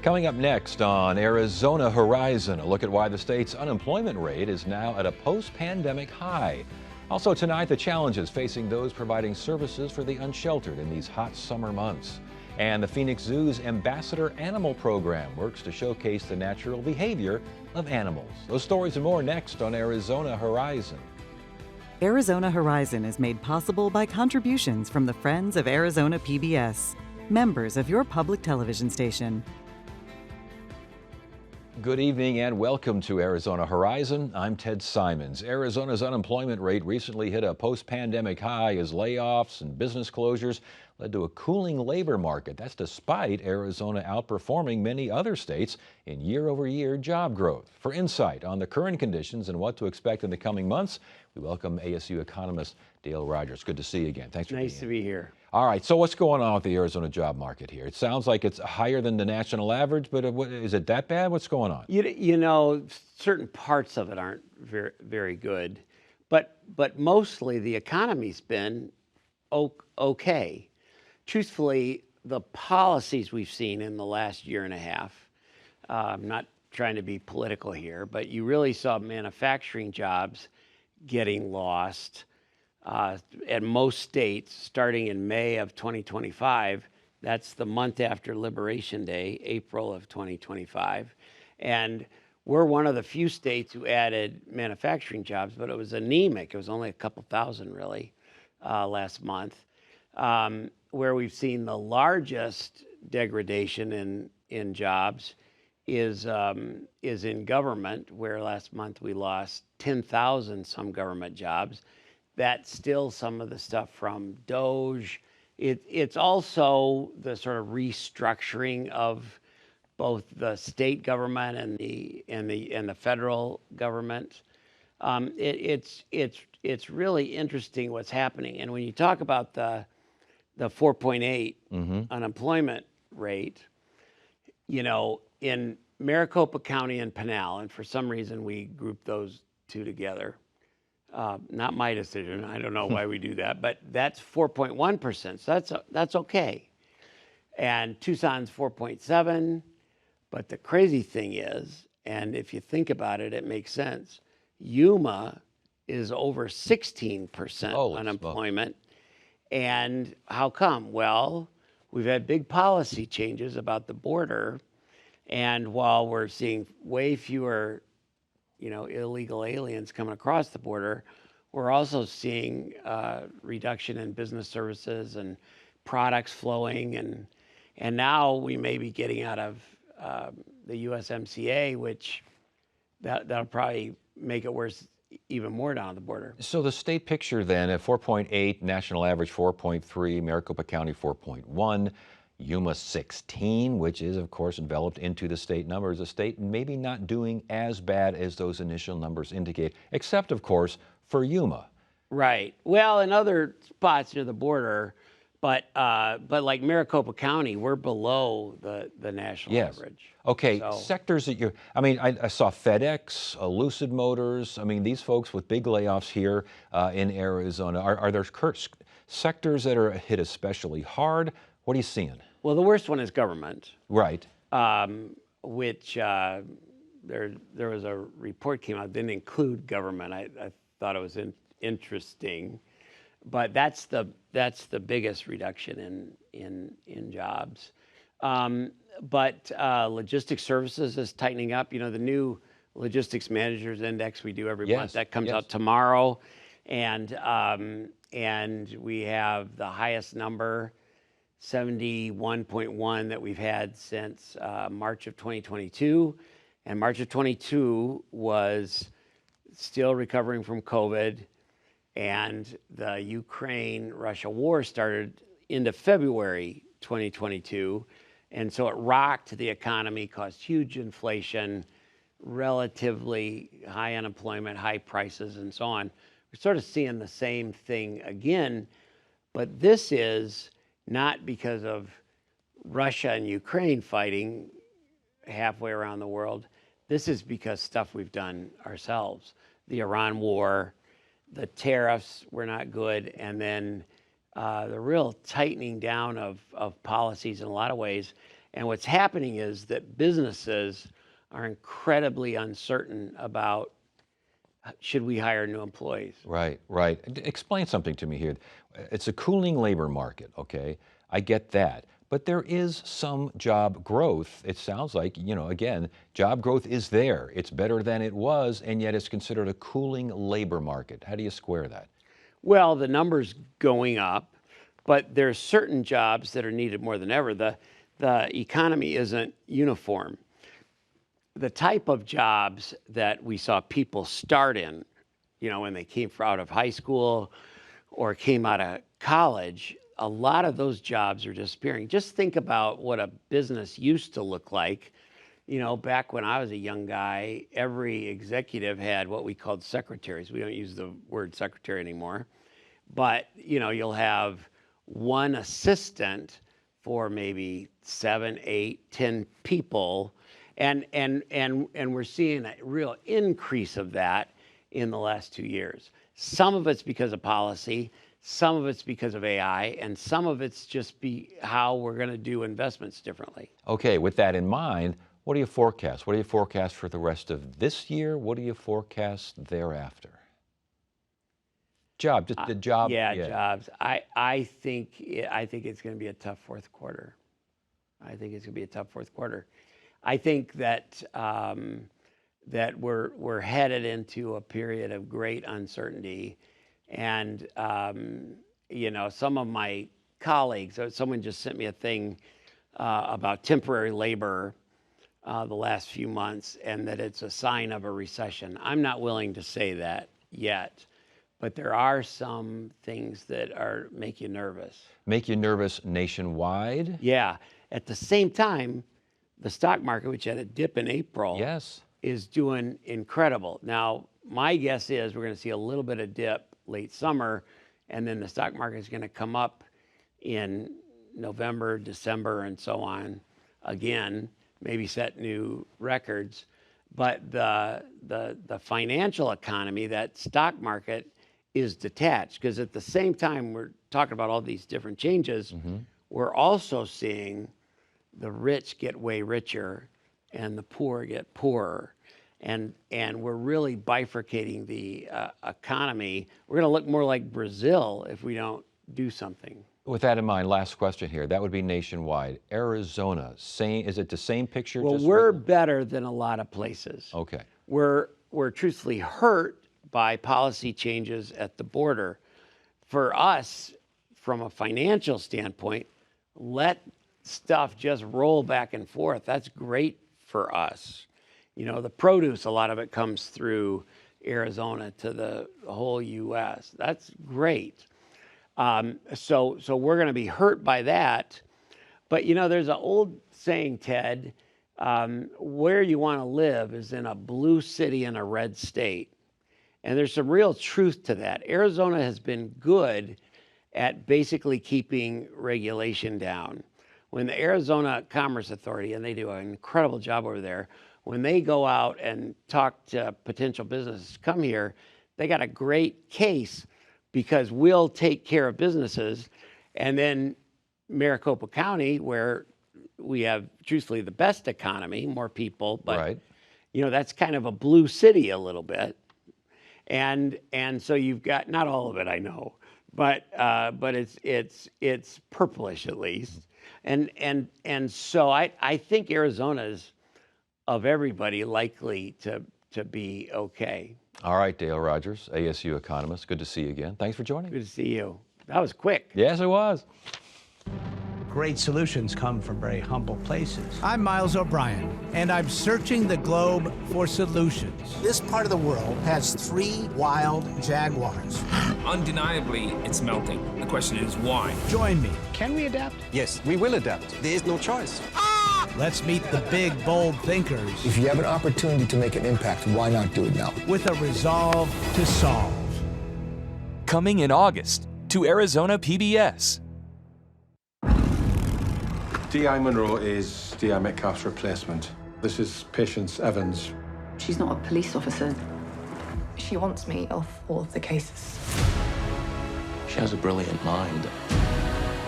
Coming up next on Arizona Horizon, a look at why the state's unemployment rate is now at a post-pandemic high. Also tonight, the challenges facing those providing services for the unsheltered in these hot summer months. And the Phoenix Zoo's Ambassador Animal Program works to showcase the natural behavior of animals. Those stories and more next on Arizona Horizon. Arizona Horizon is made possible by contributions from the Friends of Arizona PBS, members of your public television station. Good evening and welcome to Arizona Horizon. I'm Ted Simons. Arizona's unemployment rate recently hit a post-pandemic high as layoffs and business closures led to a cooling labor market. That's despite Arizona outperforming many other states in year-over-year job growth. For insight on the current conditions and what to expect in the coming months, we welcome ASU economist Dale Rogers. Good to see you again. Thanks for being here. Nice to be here. All right, so what's going on with the Arizona job market here? It sounds like it's higher than the national average, but is it that bad? What's going on? You know, certain parts of it aren't very good, but mostly the economy's been okay. Truthfully, the policies we've seen in the last year and a half, I'm not trying to be political here, but you really saw manufacturing jobs getting lost at most states starting in May of 2025. That's the month after Liberation Day, April of 2025. And we're one of the few states who added manufacturing jobs, but it was anemic. It was only a couple thousand really last month. Where we've seen the largest degradation in jobs is in government, where last month we lost 10,000 some government jobs. That's still some of the stuff from DOGE. It's also the sort of restructuring of both the state government and the federal government. It's really interesting what's happening. And when you talk about the 4.8 unemployment rate, you know, in Maricopa County and Pinal, and for some reason we group those two together. Not my decision. I don't know why we do that, but that's 4.1%. So that's okay. And Tucson's 4.7. But the crazy thing is, and if you think about it, it makes sense. Yuma is over 16% unemployment. And how come? Well, we've had big policy changes about the border. And while we're seeing way fewer illegal aliens coming across the border, we're also seeing reduction in business services and products flowing, and now we may be getting out of the USMCA, which that'll probably make it worse even more down the border. So the state picture then at 4.8, national average 4.3, Maricopa County 4.1, Yuma 16, which is, of course, enveloped into the state numbers. The state maybe not doing as bad as those initial numbers indicate, except, of course, for Yuma. Right. Well, in other spots near the border, but like Maricopa County, we're below the national average. Okay, so sectors that I saw FedEx, Lucid Motors. I mean, these folks with big layoffs here in Arizona. Are there sectors that are hit especially hard? What are you seeing? Well, the worst one is government. Right. Which there was a report came out, didn't include government. I thought it was interesting, but that's the biggest reduction in jobs. But logistics services is tightening up. You know, the new logistics managers index we do every month, that comes out tomorrow, and we have the highest number, 71.1, that we've had since March of 2022. And March of 22 was still recovering from COVID. And the Ukraine-Russia war started into February 2022. And so it rocked the economy, caused huge inflation, relatively high unemployment, high prices, and so on. We're sort of seeing the same thing again. But this is not because of Russia and Ukraine fighting halfway around the world. This is because stuff we've done ourselves. The Iran war, the tariffs were not good, and then the real tightening down of policies in a lot of ways. And what's happening is that businesses are incredibly uncertain about, should we hire new employees? Right, right. Explain something to me here. It's a cooling labor market, okay? I get that. But there is some job growth. It sounds like, again, job growth is there. It's better than it was, and yet it's considered a cooling labor market. How do you square that? Well, the number's going up, but there's certain jobs that are needed more than ever. The economy isn't uniform. The type of jobs that we saw people start in, when they came out of high school or came out of college, a lot of those jobs are disappearing. Just think about what a business used to look like. Back when I was a young guy, every executive had what we called secretaries. We don't use the word secretary anymore. But, you'll have one assistant for maybe 7, 8, 10 people. And we're seeing a real increase of that in the last 2 years. Some of it's because of policy, some of it's because of AI, and some of it's just how we're going to do investments differently. Okay, with that in mind, what do you forecast? What do you forecast for the rest of this year? What do you forecast thereafter? Just the job. Jobs. I think it's going to be a tough fourth quarter. I think that that we're headed into a period of great uncertainty, and some of my colleagues, someone just sent me a thing about temporary labor the last few months, and that it's a sign of a recession. I'm not willing to say that yet, but there are some things that make you nervous. Make you nervous nationwide? Yeah. At the same time, the stock market, which had a dip in April, yes, is doing incredible. Now, my guess is we're going to see a little bit of dip late summer, and then the stock market is going to come up in November, December, and so on again, maybe set new records. But the financial economy, that stock market, is detached, because at the same time we're talking about all these different changes, we're also seeing the rich get way richer and the poor get poorer. And we're really bifurcating the economy. We're going to look more like Brazil if we don't do something. With that in mind, last question here. That would be nationwide. Arizona, is it the same picture? Well, we're better than a lot of places. Okay. We're truthfully hurt by policy changes at the border. For us, from a financial standpoint, let stuff just roll back and forth. That's great for us. The produce, a lot of it comes through Arizona to the whole U.S. That's great. So we're going to be hurt by that. But, there's an old saying, Ted, where you want to live is in a blue city in a red state. And there's some real truth to that. Arizona has been good at basically keeping regulation down. When the Arizona Commerce Authority, and they do an incredible job over there, when they go out and talk to potential businesses come here, they got a great case, because we'll take care of businesses. And then Maricopa County, where we have truthfully the best economy, more people, but right, that's kind of a blue city a little bit. And so you've got, not all of it, I know, but it's purplish at least. And so I think Arizona's, of everybody, likely to be okay. All right, Dale Rogers, ASU economist. Good to see you again. Thanks for joining. Good to see you. That was quick. Yes, it was. Great solutions come from very humble places. I'm Miles O'Brien, and I'm searching the globe for solutions. This part of the world has 3 wild jaguars. Undeniably, it's melting. The question is why? Join me. Can we adapt? Yes, we will adapt. There is no choice. Let's meet the big, bold thinkers. If you have an opportunity to make an impact, why not do it now? With a resolve to solve. Coming in August to Arizona PBS. D.I. Monroe is D.I. Metcalf's replacement. This is Patience Evans. She's not a police officer. She wants me off all of the cases. She has a brilliant mind.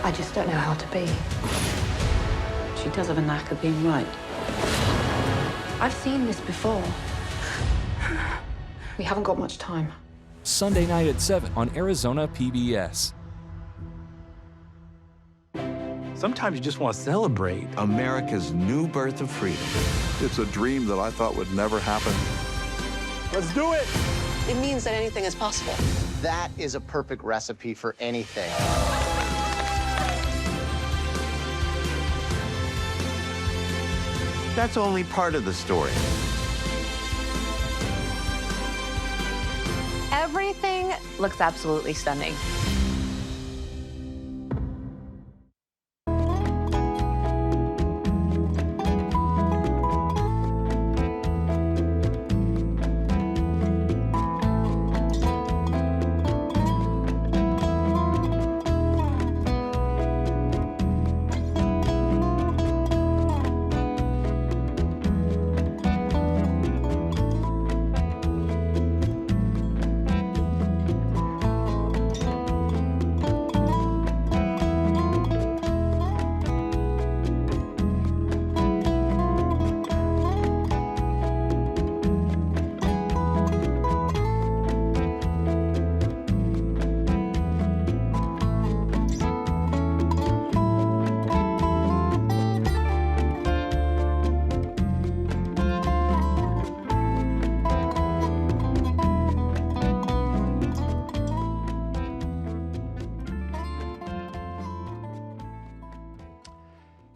I just don't know how to be. She does have a knack of being right. I've seen this before. We haven't got much time. Sunday night at 7 on Arizona PBS. Sometimes you just want to celebrate America's new birth of freedom. It's a dream that I thought would never happen. Let's do it! It means that anything is possible. That is a perfect recipe for anything. That's only part of the story. Everything looks absolutely stunning.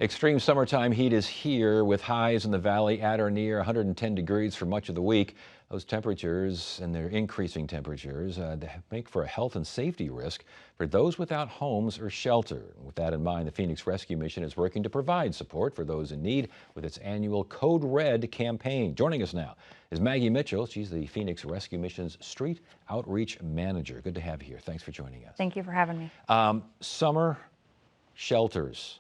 Extreme summertime heat is here with highs in the valley at or near 110 degrees for much of the week. Those temperatures and their increasing temperatures they make for a health and safety risk for those without homes or shelter. With that in mind, the Phoenix Rescue Mission is working to provide support for those in need with its annual Code Red campaign. Joining us now is Maggie Mitchell. She's the Phoenix Rescue Mission's Street Outreach Manager. Good to have you here. Thanks for joining us. Thank you for having me. Summer shelters.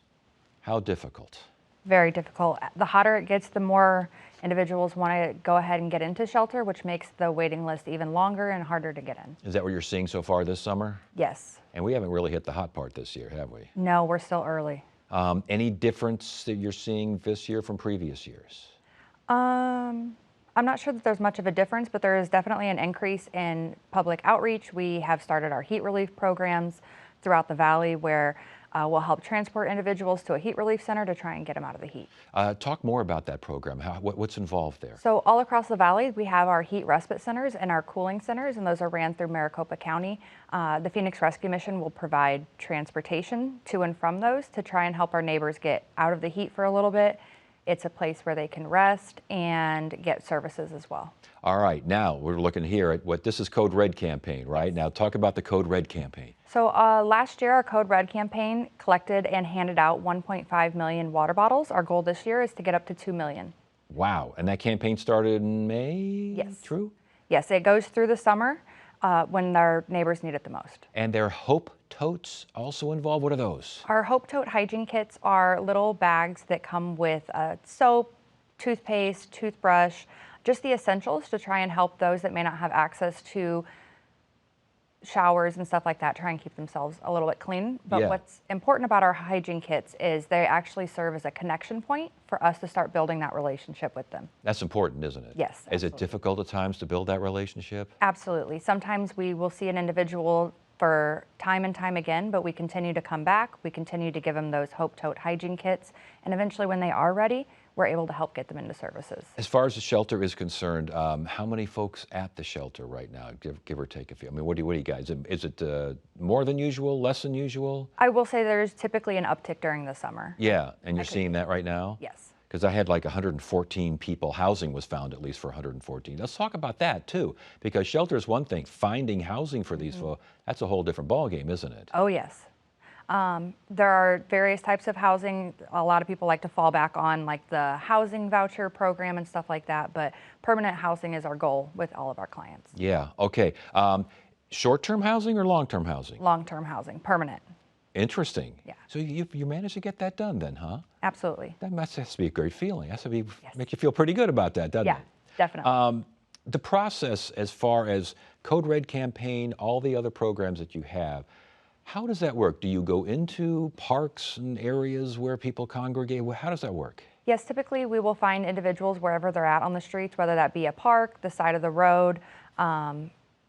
How difficult? Very difficult. The hotter it gets, the more individuals want to go ahead and get into shelter, which makes the waiting list even longer and harder to get in. Is that what you're seeing so far this summer? Yes. And we haven't really hit the hot part this year, have we? No, we're still early. Any difference that you're seeing this year from previous years? I'm not sure that there's much of a difference, but there is definitely an increase in public outreach. We have started our heat relief programs throughout the valley where we'll help transport individuals to a heat relief center to try and get them out of the heat. Talk more about that program. What's involved there? So all across the valley, we have our heat respite centers and our cooling centers, and those are ran through Maricopa County. The Phoenix Rescue Mission will provide transportation to and from those to try and help our neighbors get out of the heat for a little bit. It's a place where they can rest and get services as well. All right, now we're looking here at what this is Code Red campaign, right? Now talk about the Code Red campaign. So last year, our Code Red campaign collected and handed out 1.5 million water bottles. Our goal this year is to get up to 2 million. Wow, and that campaign started in May? Yes. True? Yes, it goes through the summer when our neighbors need it the most. And their Hope Totes also involved? What are those? Our Hope Tote hygiene kits are little bags that come with soap, toothpaste, toothbrush, just the essentials to try and help those that may not have access to showers and stuff like that, try and keep themselves a little bit clean. But what's important about our hygiene kits is they actually serve as a connection point for us to start building that relationship with them. That's important, isn't it? Yes. Is it difficult at times to build that relationship? Absolutely. Sometimes we will see an individual for time and time again, but we continue to come back. We continue to give them those Hope Tote hygiene kits. And eventually when they are ready, we're able to help get them into services. As far as the shelter is concerned, how many folks at the shelter right now, give or take a few? I mean, what do you guys, is it more than usual, less than usual? I will say there's typically an uptick during the summer. Yeah, and you're seeing that right now? Yes. Because I had like 114 people, housing was found at least for 114. Let's talk about that too, because shelter is one thing, finding housing for these folks, that's a whole different ballgame, isn't it? Oh, yes. There are various types of housing. A lot of people like to fall back on like the housing voucher program and stuff like that, but permanent housing is our goal with all of our clients. Yeah, okay. Short-term housing or long-term housing? Long-term housing, permanent. Interesting. Yeah. So you managed to get that done then, huh? Absolutely. That has to be a great feeling. That has to be, make you feel pretty good about that, doesn't it? Yeah, definitely. The process as far as Code Red campaign, all the other programs that you have, How does that work? Do you go into parks and areas where people congregate? How does that work? Yes, typically we will find individuals wherever they're at on the streets, whether that be a park, the side of the road,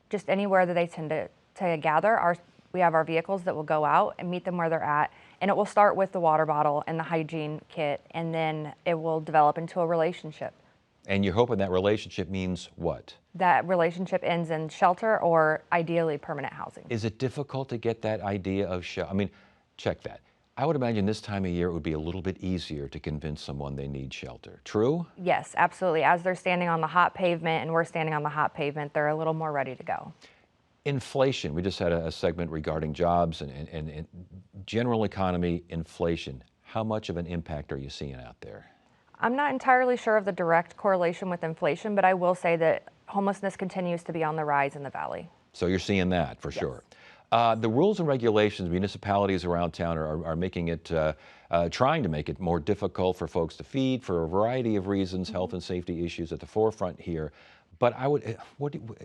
just anywhere that they tend to gather. We have our vehicles that will go out and meet them where they're at. And it will start with the water bottle and the hygiene kit, and then it will develop into a relationship. And you're hoping that relationship means what? That relationship ends in shelter or ideally permanent housing. Is it difficult to get that idea of shelter? I mean, check that. I would imagine this time of year it would be a little bit easier to convince someone they need shelter. True? Yes, absolutely. As they're standing on the hot pavement and we're standing on the hot pavement, they're a little more ready to go. Inflation. We just had a segment regarding jobs and general economy, inflation. How much of an impact are you seeing out there? I'm not entirely sure of the direct correlation with inflation, but I will say that homelessness continues to be on the rise in the Valley. So you're seeing that for sure. The rules and regulations, municipalities around town are making it, trying to make it more difficult for folks to feed for a variety of reasons, health and safety issues at the forefront here. But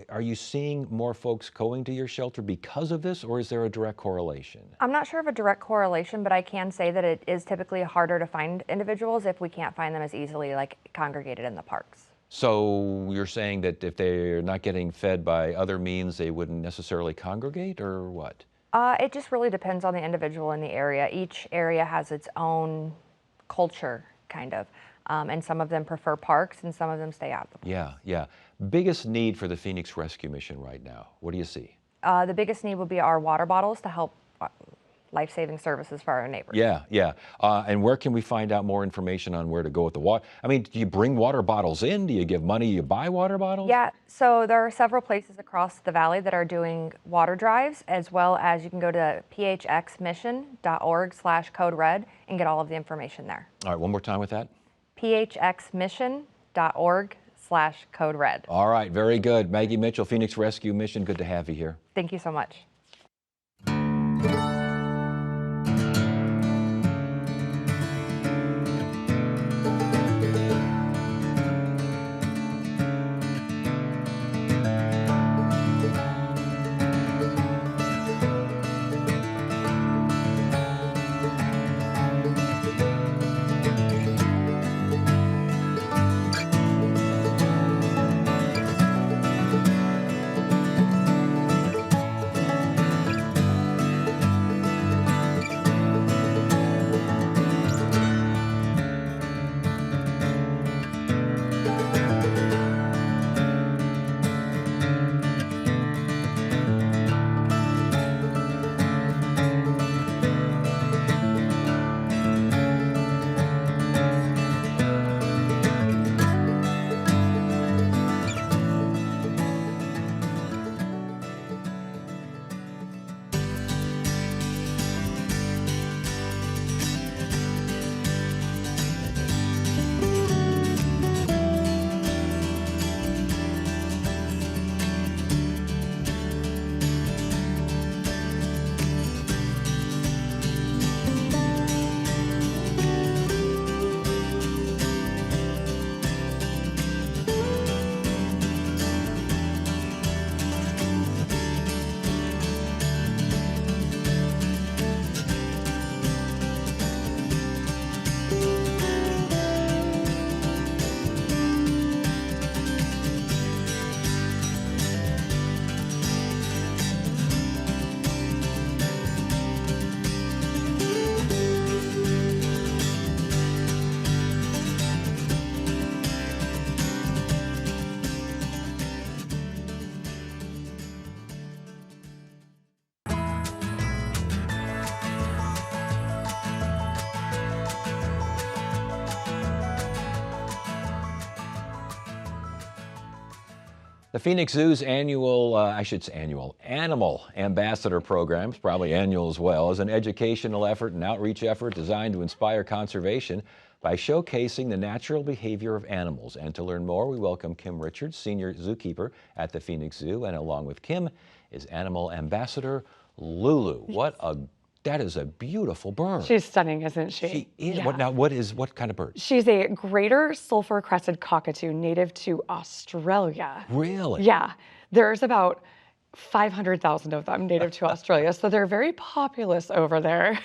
are you seeing more folks going to your shelter because of this, or is there a direct correlation? I'm not sure of a direct correlation, but I can say that it is typically harder to find individuals if we can't find them as easily, like congregated in the parks. So you're saying that if they're not getting fed by other means, they wouldn't necessarily congregate, or what? It just really depends on the individual in the area. Each area has its own culture, kind of. And some of them prefer parks and some of them stay out of the parks. Yeah. Biggest need for the Phoenix Rescue Mission right now, what do you see? The biggest need would be our water bottles to help life-saving services for our neighbors. Yeah. And where can we find out more information on where to go with the water? I mean, do you bring water bottles in? Do you give money? You buy water bottles? Yeah, so there are several places across the valley that are doing water drives, as well as you can go to phxmission.org/code red and get all of the information there. All right, one more time with that. phxmission.org/code red. All right, very good. Maggie Mitchell, Phoenix Rescue Mission, good to have you here. Thank you so much. The Phoenix Zoo's annual, Animal Ambassador Program, is probably annual as well, is an educational effort and outreach effort designed to inspire conservation by showcasing the natural behavior of animals. And to learn more, we welcome Kim Richards, Senior Zookeeper at the Phoenix Zoo, and along with Kim is Animal Ambassador Lulu. That is a beautiful bird. She's stunning, isn't she? She is. Yeah. What kind of bird? She's a greater sulfur-crested cockatoo native to Australia. Really? Yeah. There's about 500,000 of them native to Australia, so they're very populous over there.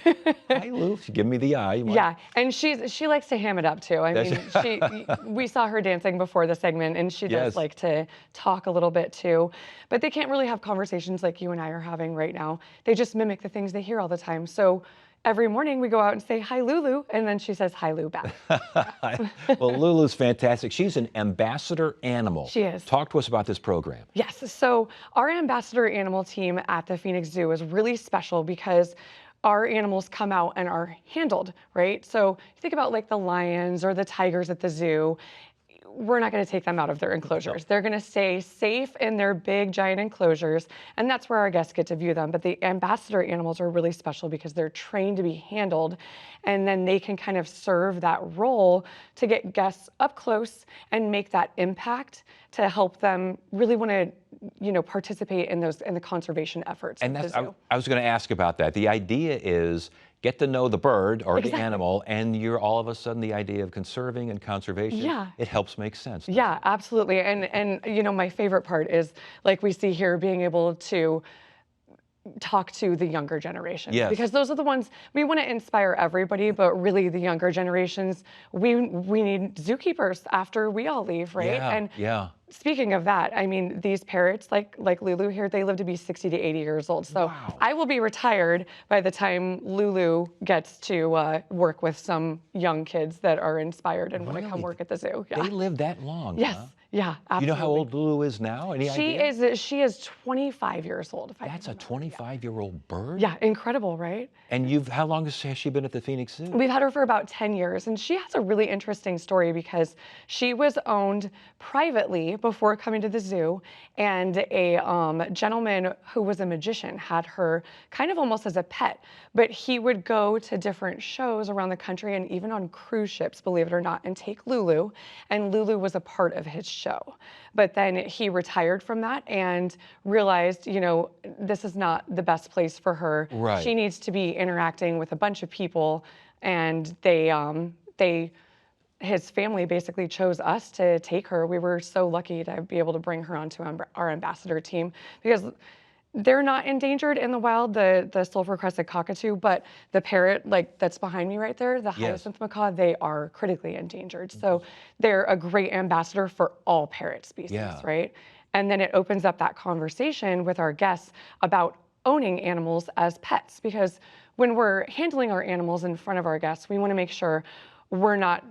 Hi, Lou. She give me the eye. Yeah, and she likes to ham it up too. I mean, we saw her dancing before the segment, and she does like to talk a little bit too. But they can't really have conversations like you and I are having right now. They just mimic the things they hear all the time. So every morning we go out and say, "Hi, Lulu," and then she says, "Hi, Lou," back. Well, Lulu's fantastic. She's an ambassador animal. She is. Talk to us about this program. Yes, so our ambassador animal team at the Phoenix Zoo is really special because our animals come out and are handled, right? So you think about like the lions or the tigers at the zoo. We're not going to take them out of their enclosures. They're going to stay safe in their big, giant enclosures, and that's where our guests get to view them. But the ambassador animals are really special because they're trained to be handled, and then they can kind of serve that role to get guests up close and make that impact to help them really want to, participate in the conservation efforts. And that's, I was going to ask about that. The idea is get to know the bird or the animal, and you're all of a sudden the idea of conserving and conservation. It helps make sense. Yeah, absolutely. And my favorite part is, like we see here, being able to talk to the younger generation. Because those are the ones, we want to inspire everybody, but really the younger generations, we need zookeepers after we all leave, right? Speaking of that, I mean, these parrots, like Lulu here, they live to be 60 to 80 years old. So I will be retired by the time Lulu gets to work with some young kids that are inspired and want to come work at the zoo. They live that long? Yes. Huh? Yeah, absolutely. You know how old Lulu is now? Any idea? She is 25 years old. That's a 25-year-old bird? Yeah, incredible, right? And how long has she been at the Phoenix Zoo? We've had her for about 10 years, and she has a really interesting story because she was owned privately before coming to the zoo, and a gentleman who was a magician had her kind of almost as a pet, but he would go to different shows around the country and even on cruise ships, believe it or not, and take Lulu, and Lulu was a part of his show. But then he retired from that and realized, this is not the best place for her. Right. She needs to be interacting with a bunch of people, and his family basically chose us to take her. We were so lucky to be able to bring her onto our ambassador team because they're not endangered in the wild, the sulfur-crested cockatoo, but the parrot, like that's behind me right there, the hyacinth macaw, they are critically endangered. So they're a great ambassador for all parrot species, right? And then it opens up that conversation with our guests about owning animals as pets, because when we're handling our animals in front of our guests, we want to make sure we're not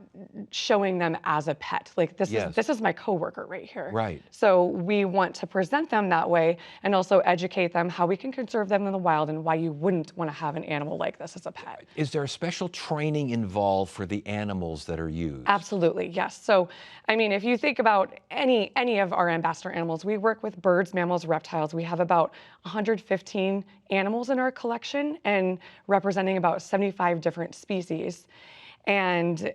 showing them as a pet. Like this is my coworker right here. Right. So we want to present them that way and also educate them how we can conserve them in the wild and why you wouldn't want to have an animal like this as a pet. Is there a special training involved for the animals that are used? Absolutely, yes. So, I mean, if you think about any of our ambassador animals, we work with birds, mammals, reptiles. We have about 115 animals in our collection and representing about 75 different species. And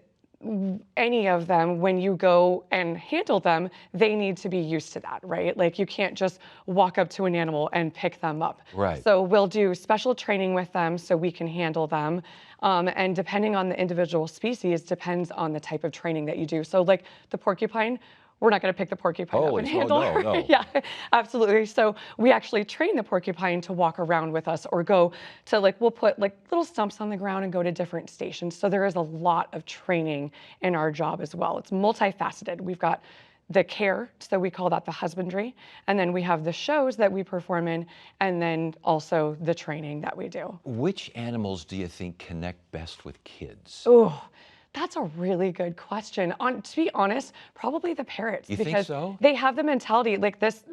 any of them, when you go and handle them, they need to be used to that, right? Like you can't just walk up to an animal and pick them up. Right. So we'll do special training with them so we can handle them. And depending on the individual species, depends on the type of training that you do. So like the porcupine, we're not going to pick the porcupine up and handle her. No. Yeah, absolutely. So we actually train the porcupine to walk around with us or go to we'll put little stumps on the ground and go to different stations. So there is a lot of training in our job as well. It's multifaceted. We've got the care, so we call that the husbandry, and then we have the shows that we perform in, and then also the training that we do. Which animals do you think connect best with kids? Oh, that's a really good question. To be honest, probably the parrots. You because think so? They have the mentality, like this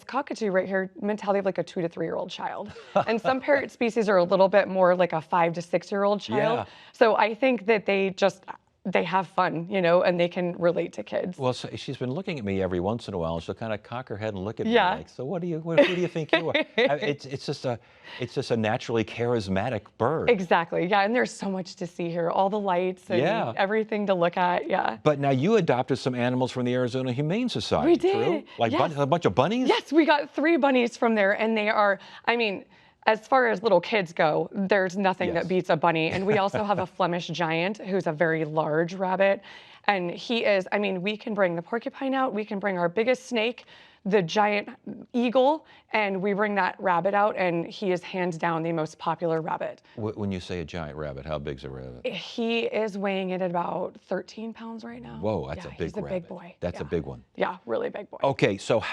cockatoo right here, mentality of like a 2 to 3 year old child. And some parrot species are a little bit more like a 5 to 6 year old child. Yeah. So I think that they have fun, and they can relate to kids. Well, so she's been looking at me every once in a while, and she'll kind of cock her head and look at me Yeah. like, so who do you think you are? It's just a naturally charismatic bird. Exactly, yeah, and there's so much to see here, all the lights and everything to look at, yeah. But now you adopted some animals from the Arizona Humane Society, We did, true? Like yes. a bunch of bunnies? Yes, we got 3 bunnies from there, and they are, as far as little kids go, there's nothing that beats a bunny. And we also have a Flemish giant who's a very large rabbit. And he is, we can bring the porcupine out, we can bring our biggest snake, the giant eagle, and we bring that rabbit out, and he is hands down the most popular rabbit. When you say a giant rabbit, how big's a rabbit? He is weighing in at about 13 pounds right now. Whoa, that's Yeah, a big he's a rabbit. big boy. That's a big one. Yeah, really big boy. Okay, so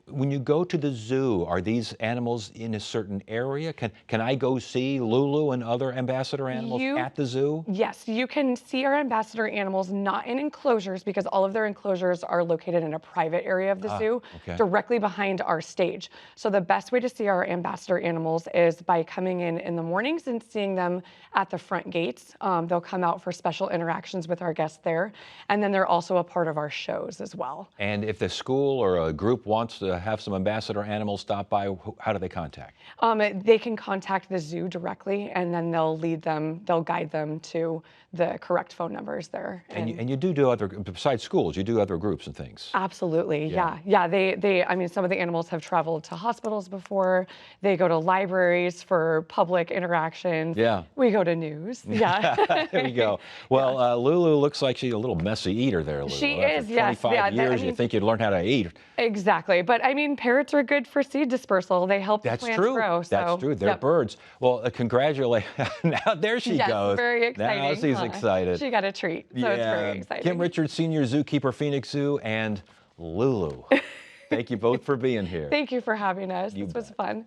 when you go to the zoo, are these animals in a certain area? Can I go see Lulu and other ambassador animals at the zoo? Yes, you can see our ambassador animals not in enclosures because all of their enclosures are located in a private area of the zoo, directly behind our stage. So the best way to see our ambassador animals is by coming in the mornings and seeing them at the front gates. They'll come out for special interactions with our guests there, and then they're also a part of our shows as well. And if the school or a group wants to have some ambassador animals stop by, how do they contact? They can contact the zoo directly, and then they'll guide them to the correct phone numbers there. And you do other, besides schools, you do other groups and things. Absolutely, yeah. I mean, some of the animals have traveled to hospitals before. They go to libraries for public interactions. Yeah. We go to news, yeah. There we go. Well, Lulu looks like she's a little messy eater there, Lulu. She After is, yes. 25 years, you think you'd learn how to eat. Exactly, but I mean, parrots are good for seed dispersal. They help the That's plants true. grow. So, That's true. They're birds. Well, congratulations. Now there she yes, goes. Very exciting. Now she's excited. She got a treat, so it's very exciting. Kim Richards, Senior Zookeeper, Phoenix Zoo, and Lulu. Thank you both for being here. Thank you for having us. This was fun.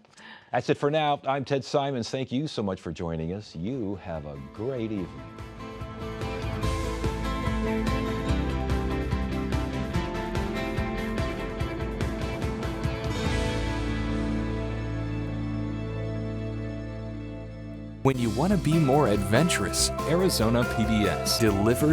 That's it for now. I'm Ted Simons. Thank you so much for joining us. You have a great evening. When you want to be more adventurous, Arizona PBS delivers